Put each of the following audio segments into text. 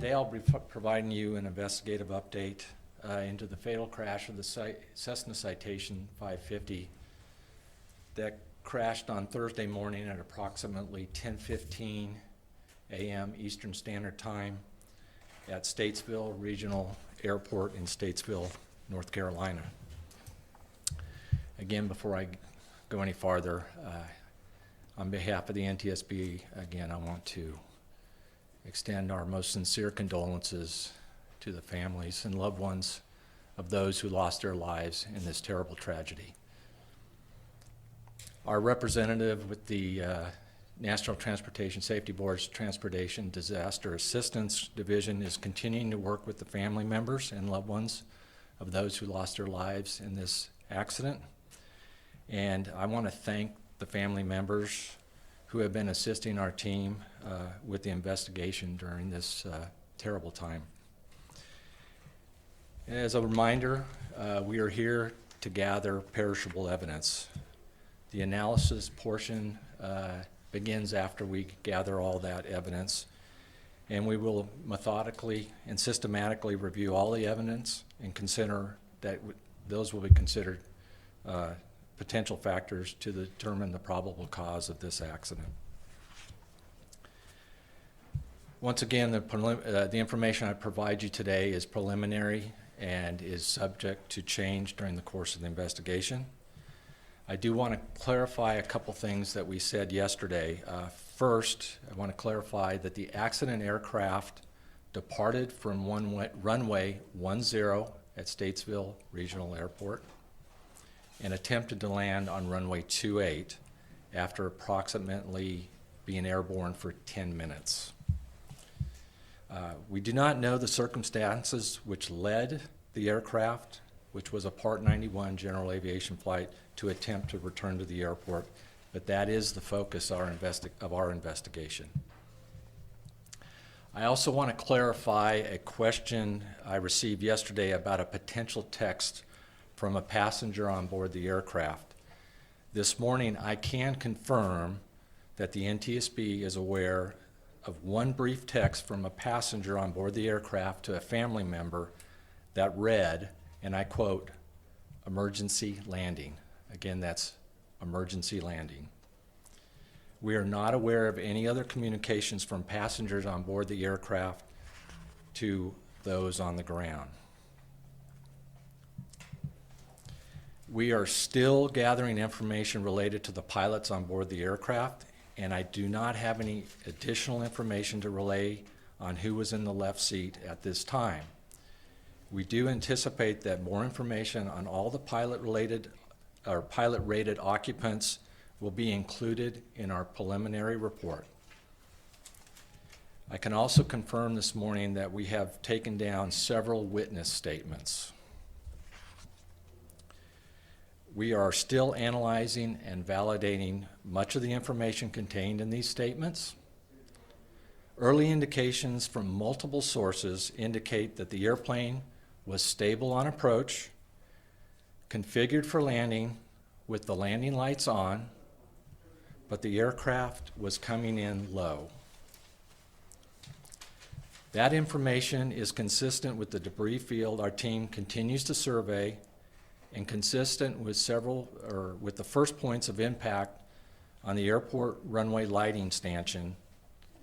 Today I'll be providing you an investigative update into the fatal crash of the Cessna Citation 550 that crashed on Thursday morning at approximately 10:15 a.m. Eastern Standard Time at Statesville Regional Airport in Statesville, North Carolina. Again, before I go any farther, on behalf of the NTSB, again, I want to extend our most sincere condolences to the families and loved ones of those who lost their lives in this terrible tragedy. Our representative with the National Transportation Safety Board's Transportation Disaster Assistance Division is continuing to work with the family members and loved ones of those who lost their lives in this accident. And I want to thank the family members who have been assisting our team with the investigation during this terrible time. As a reminder, we are here to gather perishable evidence. The analysis portion begins after we gather all that evidence, and we will methodically and systematically review all the evidence and consider that those will be considered potential factors to determine the probable cause of this accident. Once again, the information I provide you today is preliminary and is subject to change during the course of the investigation. I do want to clarify a couple things that we said yesterday. First, I want to clarify that the accident aircraft departed from runway 10 at Statesville Regional Airport and attempted to land on runway 28 after approximately being airborne for 10 minutes. We do not know the circumstances which led the aircraft, which was a Part 91 general aviation flight, to attempt to return to the airport, but that is the focus of our investigation. I also want to clarify a question I received yesterday about a potential text from a passenger on board the aircraft. This morning, I can confirm that the NTSB is aware of one brief text from a passenger on board the aircraft to a family member that read, and I quote, "emergency landing." Again, that's emergency landing. We are not aware of any other communications from passengers on board the aircraft to those on the ground. We are still gathering information related to the pilots on board the aircraft, and I do not have any additional information to relay on who was in the left seat at this time. We do anticipate that more information on all the pilot-rated occupants will be included in our preliminary report. I can also confirm this morning that we have taken down several witness statements. We are still analyzing and validating much of the information contained in these statements. Early indications from multiple sources indicate that the airplane was stable on approach, configured for landing with the landing lights on, but the aircraft was coming in low. That information is consistent with the debris field our team continues to survey and consistent with with the first points of impact on the airport runway lighting stanchion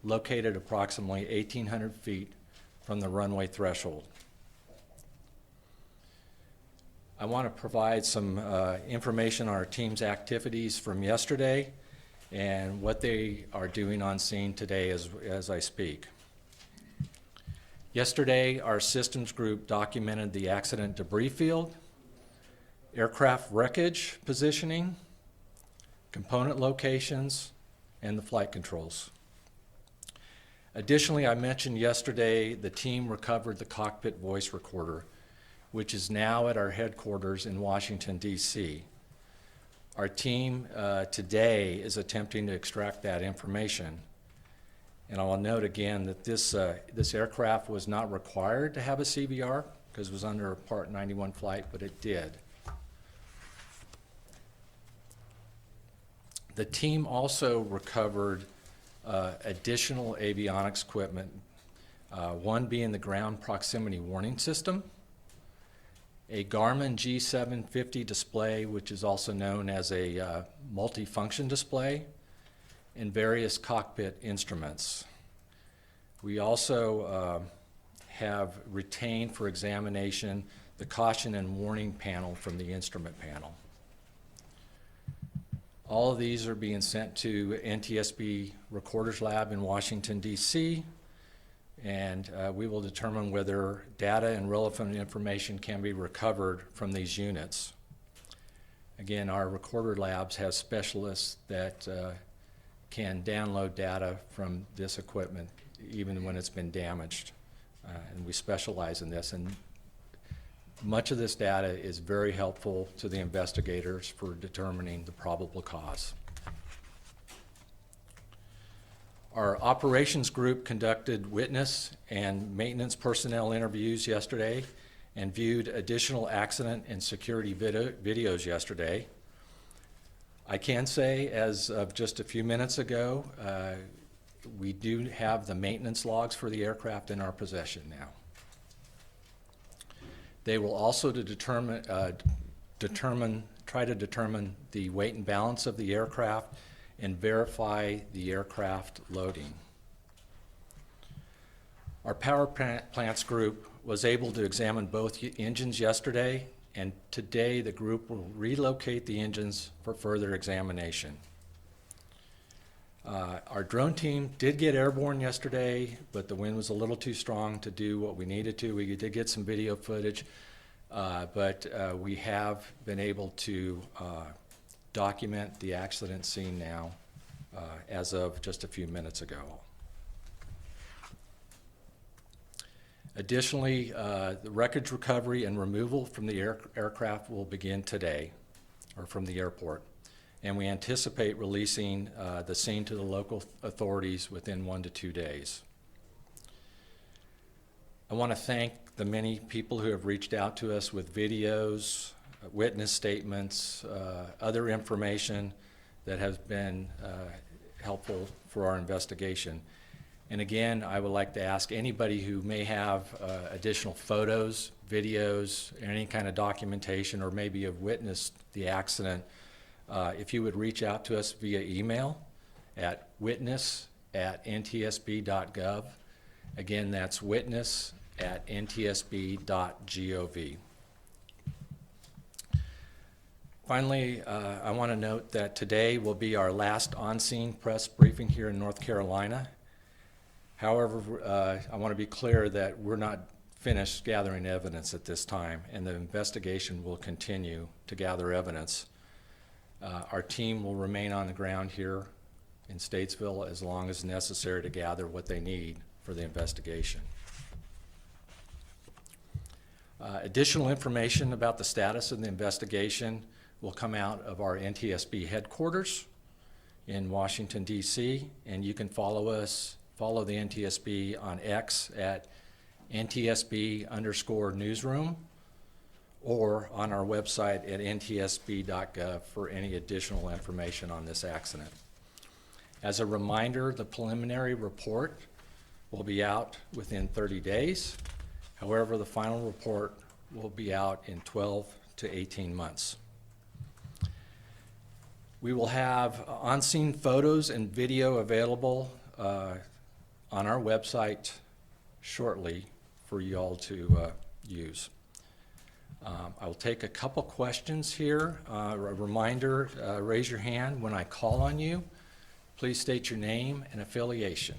located approximately 1,800 feet from the runway threshold. I want to provide some information on our team's activities from yesterday and what they are doing on scene today as I speak. Yesterday, our systems group documented the accident debris field, aircraft wreckage positioning, component locations, and the flight controls. Additionally, I mentioned yesterday the team recovered the cockpit voice recorder, which is now at our headquarters in Washington, D.C. Our team today is attempting to extract that information. And I will note again that this aircraft was not required to have a CVR because it was under a Part 91 flight, but it did. The team also recovered additional avionics equipment One being the ground proximity warning system, a Garmin G750 display, which is also known as a multifunction display, and various cockpit instruments. We also have retained for examination the caution and warning panel from the instrument panel. All of these are being sent to NTSB Recorder's Lab in Washington, D.C., and we will determine whether data and relevant information can be recovered from these units. Again, our recorder labs have specialists that can download data from this equipment even when it's been damaged, and we specialize in this. And much of this data is very helpful to the investigators for determining the probable cause. Our operations group conducted witness and maintenance personnel interviews yesterday and viewed additional accident and security videos yesterday. I can say, as of just a few minutes ago, we do have the maintenance logs for the aircraft in our possession now. They will also try to determine the weight and balance of the aircraft and verify the aircraft loading. Our power plants group was able to examine both engines yesterday, and today the group will relocate the engines for further examination. Our drone team did get airborne yesterday, but the wind was a little too strong to do what we needed to. We did get some video footage, but we have been able to document the accident scene now as of just a few minutes ago. Additionally, the wreckage recovery and removal from the aircraft will begin today, or from the airport. And we anticipate releasing the scene to the local authorities within 1 to 2 days. I want to thank the many people who have reached out to us with videos, witness statements, other information that has been helpful for our investigation. And again, I would like to ask anybody who may have additional photos, videos, any kind of documentation, or maybe have witnessed the accident, if you would reach out to us via email at witness@ntsb.gov. Again, that's witness@ntsb.gov. Finally, I want to note that today will be our last on-scene press briefing here in North Carolina. However, I want to be clear that we're not finished gathering evidence at this time, and the investigation will continue to gather evidence. Our team will remain on the ground here in Statesville as long as necessary to gather what they need for the investigation. Additional information about the status of the investigation will come out of our NTSB headquarters in Washington, D.C., and you can follow the NTSB on X at NTSB_newsroom, or on our website at ntsb.gov for any additional information on this accident. As a reminder, the preliminary report will be out within 30 days. However, the final report will be out in 12 to 18 months. We will have on-scene photos and video available on our website shortly for you all to use. I will take a couple questions here. A reminder, raise your hand when I call on you. Please state your name and affiliation.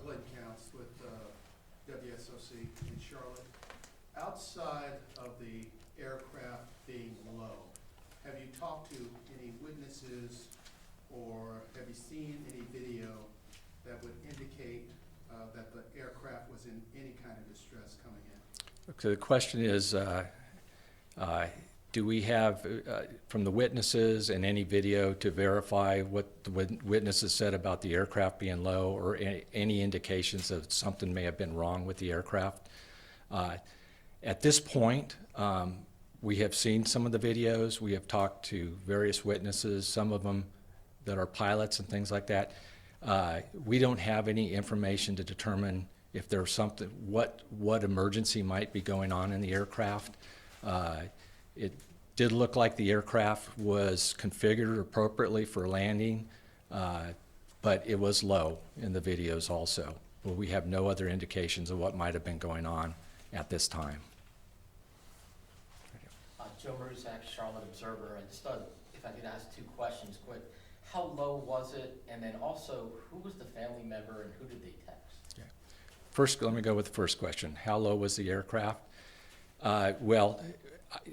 Glenn Counts with WSOC in Charlotte. Outside of the aircraft being low, have you talked to any witnesses or have you seen any video that would indicate that the aircraft was in any kind of distress coming in? So the question is, do we have, from the witnesses and any video, to verify what the witnesses said about the aircraft being low, or any indications that something may have been wrong with the aircraft? At this point, we have seen some of the videos. We have talked to various witnesses, some of them that are pilots and things like that. We don't have any information to determine if there's something, what emergency might be going on in the aircraft. It did look like the aircraft was configured appropriately for landing, but it was low in the videos also. But we have no other indications of what might have been going on at this time. Joe Marusak, Charlotte Observer, and just if I could ask 2 questions quick. How low was it? And then also, who was the family member and who did they text? Okay. First, let me go with the first question. How low was the aircraft? Well,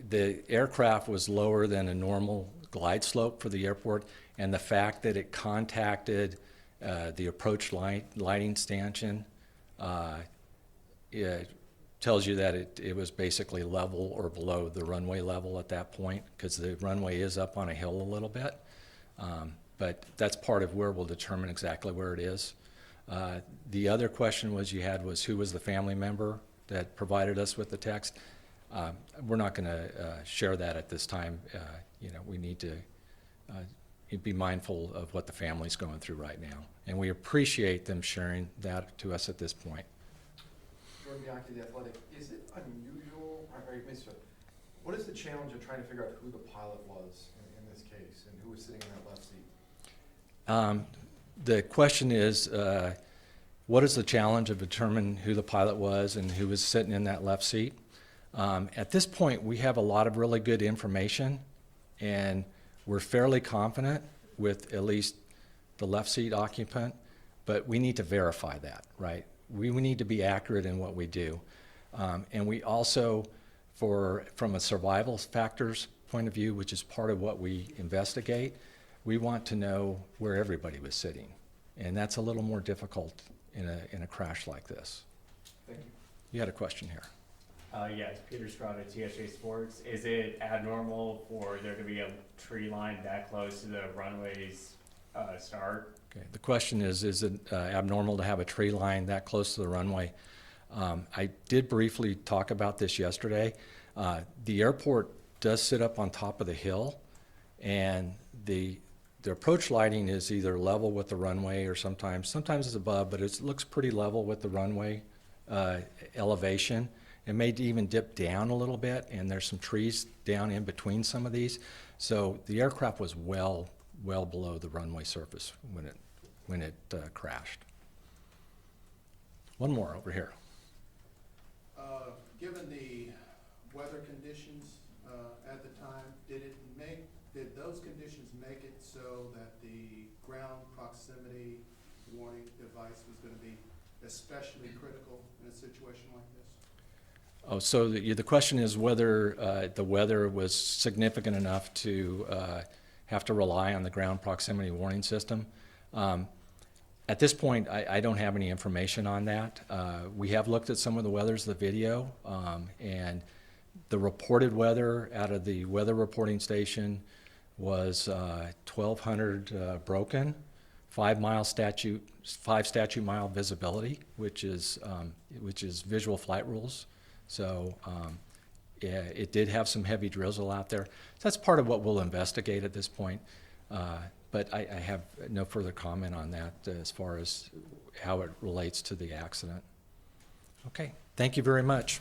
the aircraft was lower than a normal glide slope for the airport, and the fact that it contacted the approach lighting stanchion, it tells you that it was basically level or below the runway level at that point, because the runway is up on a hill a little bit. But that's part of where we'll determine exactly where it is. The other question was who was the family member that provided us with the text? We're not going to share that at this time. We need to be mindful of what the family's going through right now. And we appreciate them sharing that to us at this point. Going back to the athletic, is it unusual, what is the challenge of trying to figure out who the pilot was in this case and who was sitting in that left seat? The question is, what is the challenge of determining who the pilot was and who was sitting in that left seat? At this point, we have a lot of really good information, and we're fairly confident with at least the left seat occupant, but we need to verify that, right? We need to be accurate in what we do. And we also, from a survival factors point of view, which is part of what we investigate, we want to know where everybody was sitting. And that's a little more difficult in a crash like this. Thank you. You had a question here. Yeah, it's Peter Strada, TSA Sports. Is it abnormal for there to be a tree line that close to the runway's start? Okay. The question is it abnormal to have a tree line that close to the runway? I did briefly talk about this yesterday. The airport does sit up on top of the hill, and the approach lighting is either level with the runway or sometimes it's above, but it looks pretty level with the runway elevation. It may even dip down a little bit, and there's some trees down in between some of these. So the aircraft was well below the runway surface when it crashed. One more over here. Given the weather conditions at the time, did those conditions make it so that the ground proximity warning device was going to be especially critical in a situation like this? Oh, so the question is whether the weather was significant enough to have to rely on the ground proximity warning system. At this point, I don't have any information on that. We have looked at some of the weathers, the video, and the reported weather out of the weather reporting station was 1,200 broken, 5 statute mile visibility, which is visual flight rules. So yeah, it did have some heavy drizzle out there. So that's part of what we'll investigate at this point. But I have no further comment on that as far as how it relates to the accident. Okay, thank you very much.